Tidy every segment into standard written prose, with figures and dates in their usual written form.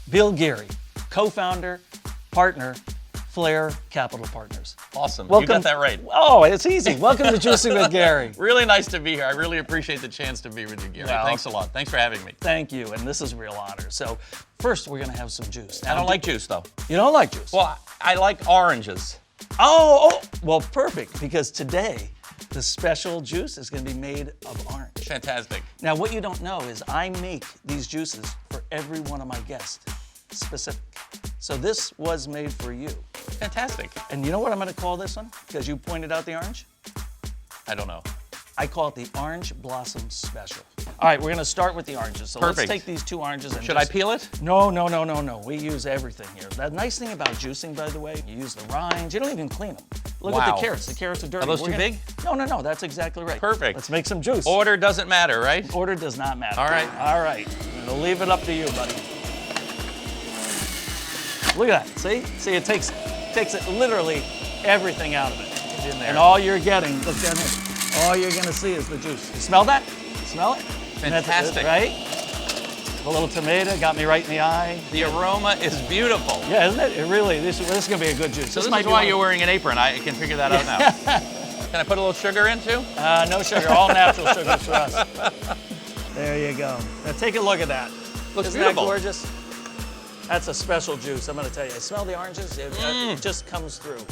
Bill Geary, co-founder, partner, Flair Capital Partners. Awesome. Welcome. You got that right. Oh, it's easy. Welcome to Juicing with Gary. Really nice to be here. I really appreciate the chance to be with you, Gary. Well, Thanks a lot. Thanks for having me. Thank you, and this is a real honor. So first, we're going to have some juice. I don't like juice, though. You don't like juice? Well, I like oranges. Well, perfect, because today, the special juice is going to be made of orange. Fantastic. Now, what you don't know is I make these juices for every one of my guests, specific. So this was made for you. Fantastic. And you know what I'm going to call this one? Because you pointed out the orange? I don't know. I call it the Orange Blossom Special. All right, we're going to start with the oranges. So Perfect. let's take these two oranges and Should I peel it? No. We use everything here. The nice thing about juicing, by the way, you use the rinds. You don't even clean them. Look at Wow. the carrots. The carrots are dirty. Are those too big? No. That's exactly right. Perfect. Let's make some juice. Order doesn't matter, right? Order does not matter. All right. All right. We'll leave it up to you, buddy. Look at that. See, it takes it literally everything out of it. It's in there. And all you're getting, look down here. All you're gonna see is the juice. You smell that? Smell it? Fantastic. Right? A little tomato got me right in the eye. The aroma is beautiful. Yeah, isn't it? It really. This is gonna be a good juice. So this might is be why one- you're wearing an apron. I can figure that out now. Can I put a little sugar in too? No sugar. All natural sugars for us. There you go. Now take a look at that. Looks Isn't beautiful. that gorgeous? That's a special juice. I'm gonna tell you. Smell the oranges. It just comes through.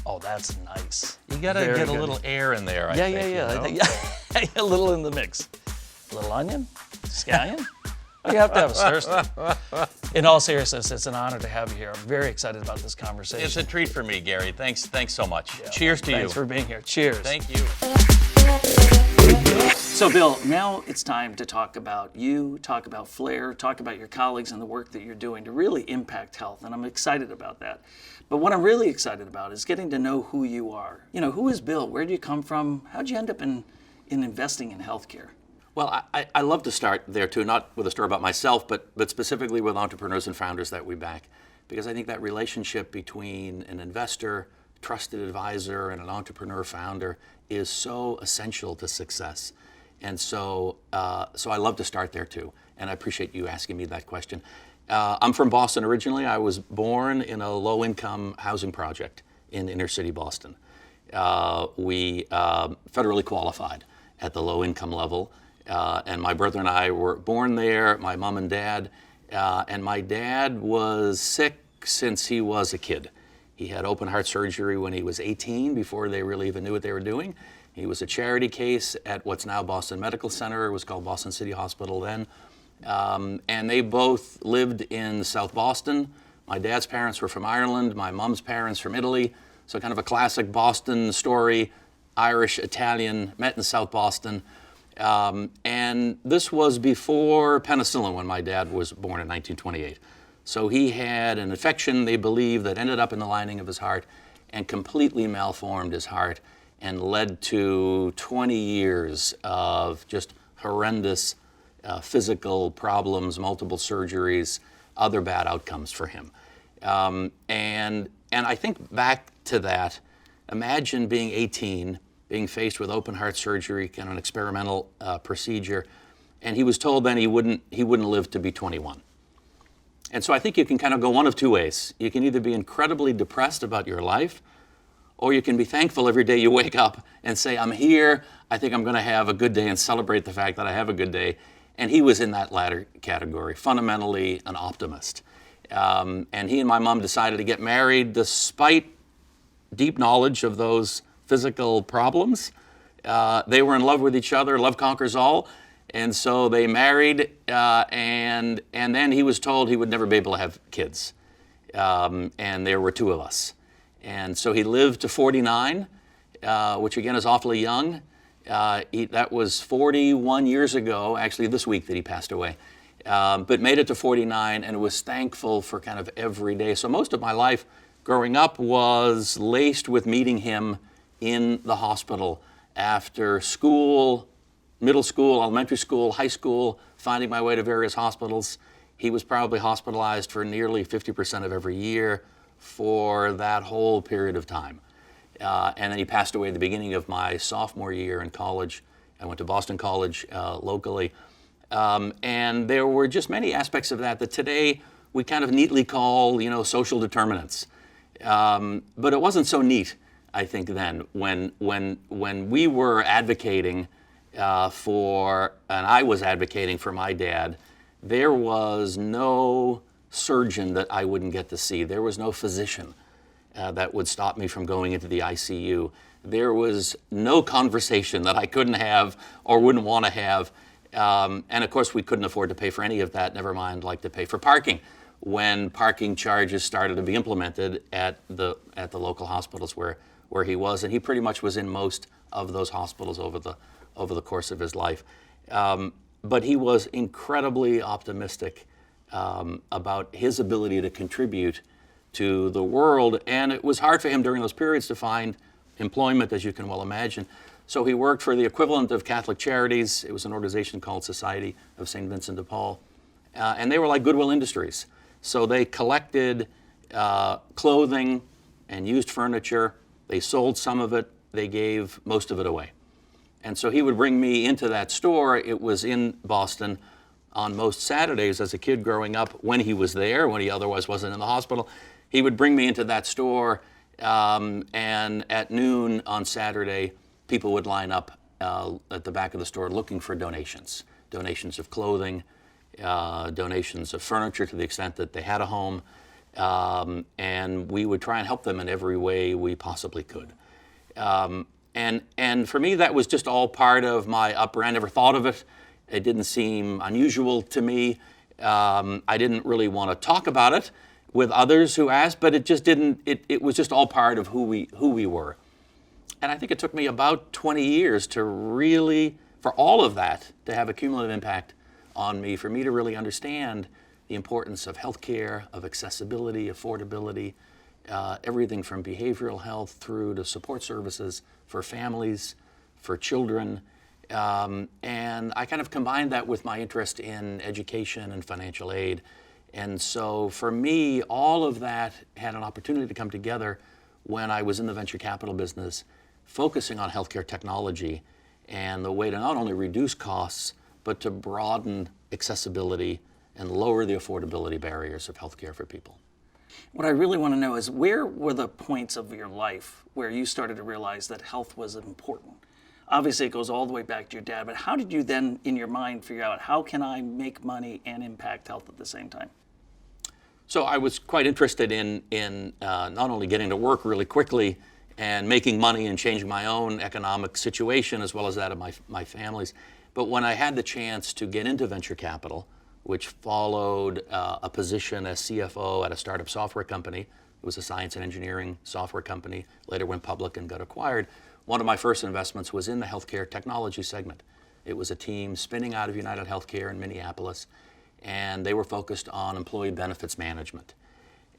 Oh, that's nice. You gotta Very get a good. little air in there, I think. Yeah. You know? Yeah, a little in the mix. A little onion, scallion. Oh, you have to have a stir stick. In all seriousness, it's an honor to have you here. I'm very excited about this conversation. It's a treat for me, Gary. Thanks so much. Cheers to you. Thanks for being here. Cheers. Thank you. So, Bill, now it's time to talk about you, talk about Flair, talk about your colleagues and the work that you're doing to really impact health, and I'm excited about that. But what I'm really excited about is getting to know who you are. You know, who is Bill? Where do you come from? How'd you end up in investing in healthcare? Well, I love to start there too, not with a story about myself, but specifically with entrepreneurs and founders that we back, because I think that relationship between an investor, trusted advisor, and an entrepreneur founder is so essential to success. And so I love to start there too, and I appreciate you asking me that question. I'm from Boston originally. I was born in a low-income housing project in inner city Boston. We federally qualified at the low-income level. And my brother and I were born there, my mom and dad. And my dad was sick since he was a kid. He had open heart surgery when he was 18 before they really even knew what they were doing. He was a charity case at what's now Boston Medical Center. It was called Boston City Hospital then. And they both lived in South Boston. My dad's parents were from Ireland, my mom's parents from Italy. So kind of a classic Boston story, Irish, Italian, met in South Boston. And this was before penicillin when my dad was born in 1928. So he had an infection, they believe, that ended up in the lining of his heart and completely malformed his heart and led to 20 years of just horrendous physical problems, multiple surgeries, other bad outcomes for him. And I think back to that, imagine being 18, being faced with open heart surgery, kind of an experimental procedure, and he was told then he wouldn't live to be 21. And so I think you can kind of go one of two ways. You can either be incredibly depressed about your life, or you can be thankful every day you wake up and say, I'm here, I think I'm gonna have a good day and celebrate the fact that I have a good day. And he was in that latter category, fundamentally an optimist. And he and my mom decided to get married despite deep knowledge of those physical problems. They were in love with each other, love conquers all. And so they married, and then he was told he would never be able to have kids. And there were two of us. And so he lived to 49, which again is awfully young. That was 41 years ago, actually this week that he passed away. But made it to 49 and was thankful for kind of every day. So most of my life growing up was laced with meeting him in the hospital after school, middle school, elementary school, high school, finding my way to various hospitals. He was probably hospitalized for nearly 50% of every year for that whole period of time. And then he passed away at the beginning of my sophomore year in college. I went to Boston College locally. And there were just many aspects of that today we kind of neatly call, social determinants. But it wasn't so neat, I think, then when we were advocating for, and I was advocating for my dad, there was no surgeon that I wouldn't get to see. There was no physician that would stop me from going into the ICU. There was no conversation that I couldn't have or wouldn't want to have. And of course, we couldn't afford to pay for any of that, never mind like to pay for parking. When parking charges started to be implemented at the local hospitals where he was, and he pretty much was in most of those hospitals over the course of his life. But he was incredibly optimistic about his ability to contribute to the world, and it was hard for him during those periods to find employment, as you can well imagine. So he worked for the equivalent of Catholic Charities. It was an organization called Society of St. Vincent de Paul, and they were like Goodwill Industries. So they collected clothing and used furniture. They sold some of it. They gave most of it away. And so he would bring me into that store. It was in Boston on most Saturdays as a kid growing up, when he was there, when he otherwise wasn't in the hospital. He would bring me into that store, and at noon on Saturday, people would line up at the back of the store looking for donations of clothing, donations of furniture to the extent that they had a home, and we would try and help them in every way we possibly could. And for me, that was just all part of my upbringing. I never thought of it. It didn't seem unusual to me. I didn't really want to talk about it with others who asked, but it just didn't. It was just all part of who we were. And I think it took me about 20 years to really, for all of that, to have a cumulative impact on me, for me to really understand the importance of healthcare, of accessibility, affordability, everything from behavioral health through to support services for families, for children. And I kind of combined that with my interest in education and financial aid. And so for me, all of that had an opportunity to come together when I was in the venture capital business, focusing on healthcare technology and the way to not only reduce costs, but to broaden accessibility and lower the affordability barriers of healthcare for people. What I really want to know is, where were the points of your life where you started to realize that health was important? Obviously, it goes all the way back to your dad, but how did you then, in your mind, figure out, how can I make money and impact health at the same time? So I was quite interested in not only getting to work really quickly and making money and changing my own economic situation as well as that of my family's, but when I had the chance to get into venture capital, which followed a position as CFO at a startup software company. It was a science and engineering software company, later went public and got acquired. One of my first investments was in the healthcare technology segment. It was a team spinning out of United Healthcare in Minneapolis, and they were focused on employee benefits management.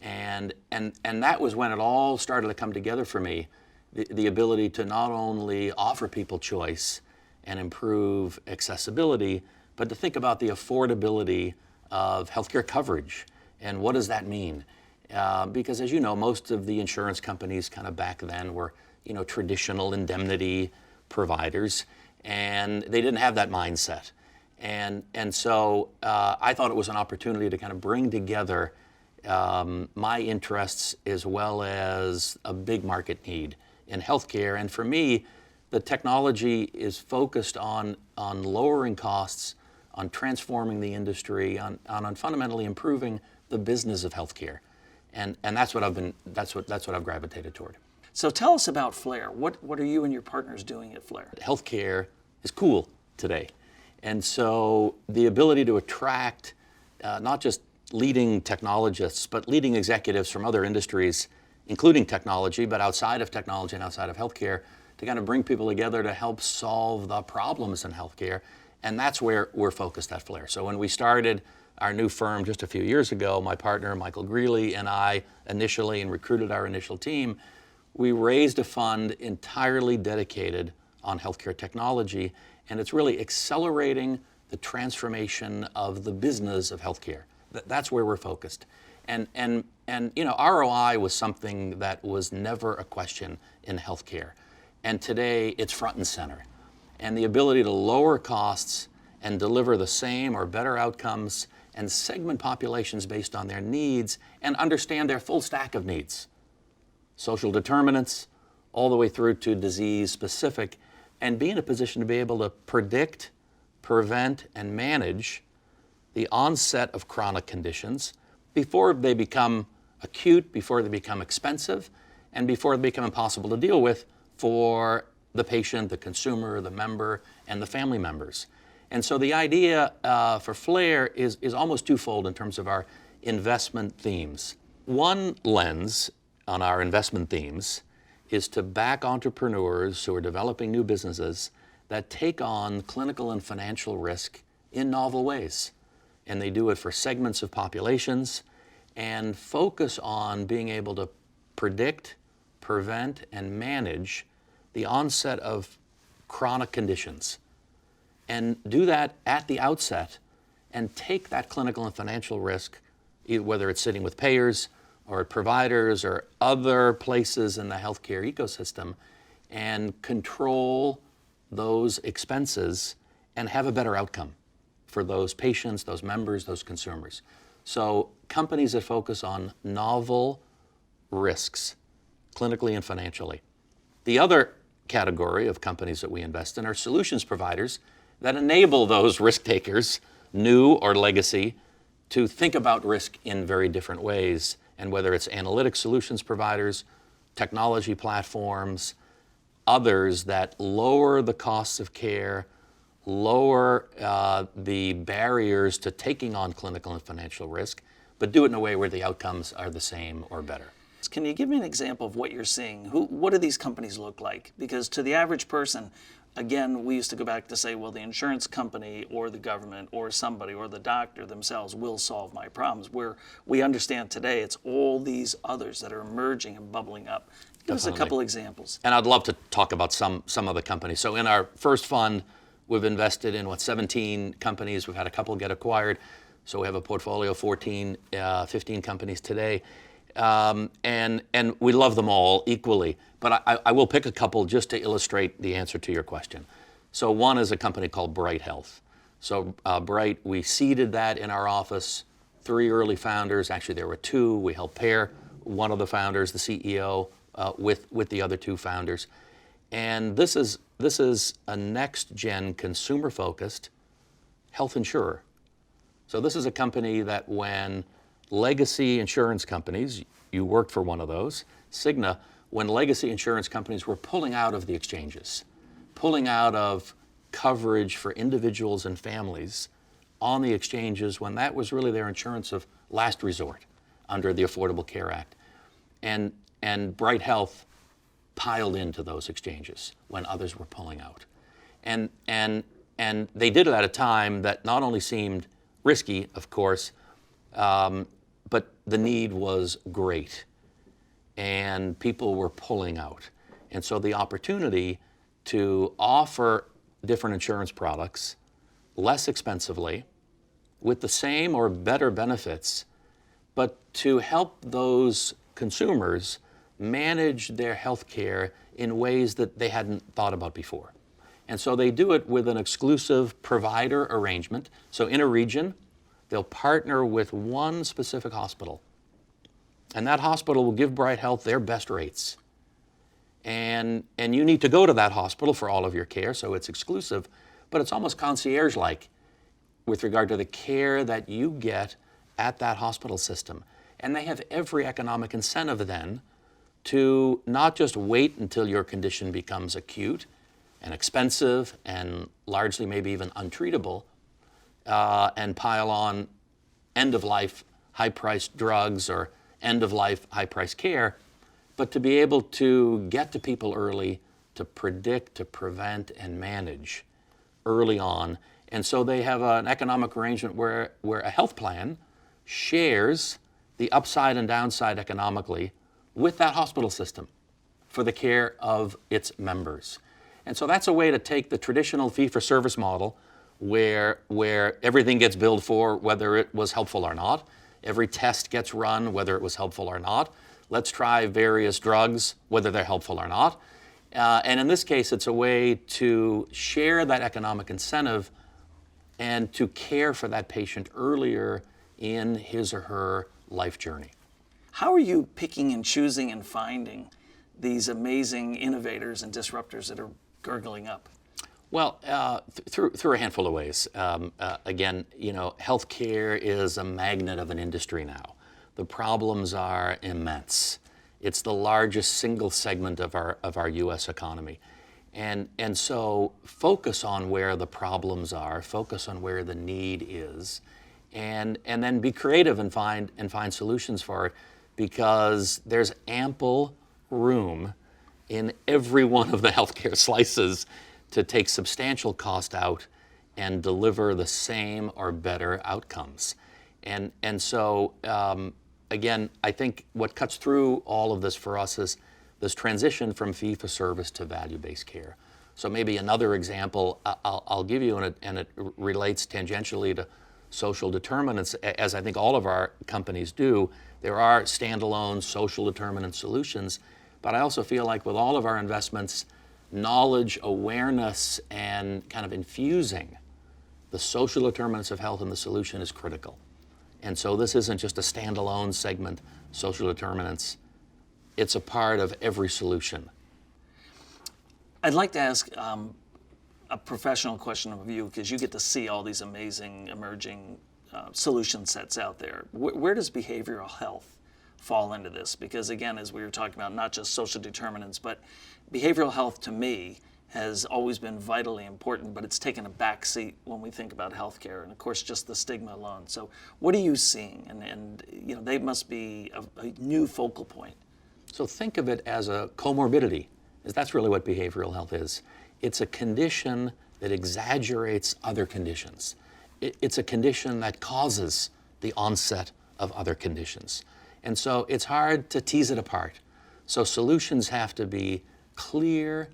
And that was when it all started to come together for me, the ability to not only offer people choice and improve accessibility, but to think about the affordability of healthcare coverage and what does that mean? Because as you know, most of the insurance companies kind of back then were, traditional indemnity providers, and they didn't have that mindset. And so I thought it was an opportunity to kind of bring together my interests as well as a big market need in healthcare. And for me, the technology is focused on lowering costs, on transforming the industry, on fundamentally improving the business of healthcare, and that's what I've gravitated toward. So tell us about Flair. What are you and your partners doing at Flair? Healthcare is cool today, and so the ability to attract not just leading technologists, but leading executives from other industries, including technology, but outside of technology and outside of healthcare, to kind of bring people together to help solve the problems in healthcare. And that's where we're focused at Flair. So when we started our new firm just a few years ago, my partner, Michael Greeley, and I initially, and recruited our initial team, we raised a fund entirely dedicated on healthcare technology, and it's really accelerating the transformation of the business of healthcare. That's where we're focused. And ROI was something that was never a question in healthcare. And today, it's front and center. And the ability to lower costs and deliver the same or better outcomes and segment populations based on their needs and understand their full stack of needs. Social determinants, all the way through to disease specific, and be in a position to be able to predict, prevent, and manage the onset of chronic conditions before they become acute, before they become expensive, and before they become impossible to deal with for the patient, the consumer, the member, and the family members. And so the idea for Flair is almost twofold in terms of our investment themes. One lens on our investment themes is to back entrepreneurs who are developing new businesses that take on clinical and financial risk in novel ways. And they do it for segments of populations and focus on being able to predict, prevent, and manage the onset of chronic conditions. And do that at the outset and take that clinical and financial risk, whether it's sitting with payers or at providers or other places in the healthcare ecosystem, and control those expenses and have a better outcome for those patients, those members, those consumers. So companies that focus on novel risks, clinically and financially. The other category of companies that we invest in are solutions providers that enable those risk takers, new or legacy, to think about risk in very different ways. And whether it's analytic solutions providers, technology platforms, others that lower the costs of care, lower the barriers to taking on clinical and financial risk, but do it in a way where the outcomes are the same or better. Can you give me an example of what you're seeing? What do these companies look like? Because to the average person, again, we used to go back to say, well, the insurance company or the government or somebody or the doctor themselves will solve my problems. Where we understand today, it's all these others that are emerging and bubbling up. Give us a couple examples. And I'd love to talk about some of the companies. So in our first fund, we've invested in 17 companies. We've had a couple get acquired. So we have a portfolio of 15 companies today. And we love them all equally. But I will pick a couple just to illustrate the answer to your question. So one is a company called Bright Health. So Bright, we seeded that in our office, 3 early founders. Actually, there were 2. We helped pair one of the founders, the CEO, with the other 2 founders. And this is a next-gen consumer-focused health insurer. So this is a company that when legacy insurance companies, you worked for one of those, Cigna, when legacy insurance companies were pulling out of the exchanges, pulling out of coverage for individuals and families on the exchanges when that was really their insurance of last resort under the Affordable Care Act. And Bright Health piled into those exchanges when others were pulling out. And they did it at a time that not only seemed risky, of course, but the need was great. And people were pulling out. And so the opportunity to offer different insurance products less expensively with the same or better benefits, but to help those consumers manage their health care in ways that they hadn't thought about before. And so they do it with an exclusive provider arrangement. So in a region, they'll partner with one specific hospital. And that hospital will give Bright Health their best rates. And you need to go to that hospital for all of your care, so it's exclusive, but it's almost concierge-like with regard to the care that you get at that hospital system. And they have every economic incentive then to not just wait until your condition becomes acute and expensive and largely maybe even untreatable, and pile on end-of-life high-priced drugs or end-of-life high-priced care, but to be able to get to people early, to predict, to prevent, and manage early on. And so they have an economic arrangement where a health plan shares the upside and downside economically with that hospital system for the care of its members. And so that's a way to take the traditional fee-for-service model where everything gets billed for whether it was helpful or not. Every test gets run whether it was helpful or not. Let's try various drugs whether they're helpful or not. And in this case, it's a way to share that economic incentive and to care for that patient earlier in his or her life journey. How are you picking and choosing and finding these amazing innovators and disruptors that are gurgling up? Well, through a handful of ways. Again, healthcare is a magnet of an industry now. The problems are immense. It's the largest single segment of our U.S. economy. And so focus on where the problems are, focus on where the need is, and then be creative and find solutions for it, because there's ample room in every one of the healthcare slices to take substantial cost out and deliver the same or better outcomes. And so, again, I think what cuts through all of this for us is this transition from fee-for-service to value-based care. So maybe another example I'll give you, and it relates tangentially to social determinants, as I think all of our companies do. There are standalone social determinant solutions, but I also feel like with all of our investments, knowledge, awareness, and kind of infusing the social determinants of health in the solution is critical. And so this isn't just a standalone segment, social determinants. It's a part of every solution. I'd like to ask a professional question of you, because you get to see all these amazing emerging solution sets out there. Where does behavioral health fall into this? Because again, as we were talking about, not just social determinants, but behavioral health to me has always been vitally important, but it's taken a back seat when we think about healthcare, and of course just the stigma alone. So what are you seeing? And they must be a new focal point. So think of it as a comorbidity, because that's really what behavioral health is. It's a condition that exaggerates other conditions. It's a condition that causes the onset of other conditions. And so it's hard to tease it apart. So solutions have to be clear,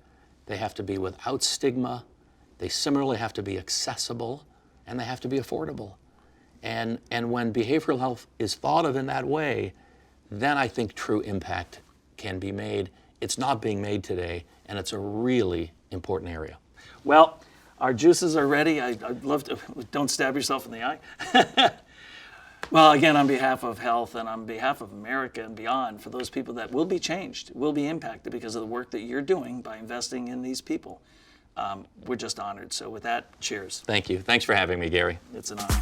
they have to be without stigma, they similarly have to be accessible, and they have to be affordable. And when behavioral health is thought of in that way, then I think true impact can be made. It's not being made today, and it's a really important area. Well, our juices are ready. I'd love to, don't stab yourself in the eye. Well, again, on behalf of health and on behalf of America and beyond, for those people that will be changed, will be impacted because of the work that you're doing by investing in these people, we're just honored. So with that, cheers. Thank you. Thanks for having me, Gary. It's an honor.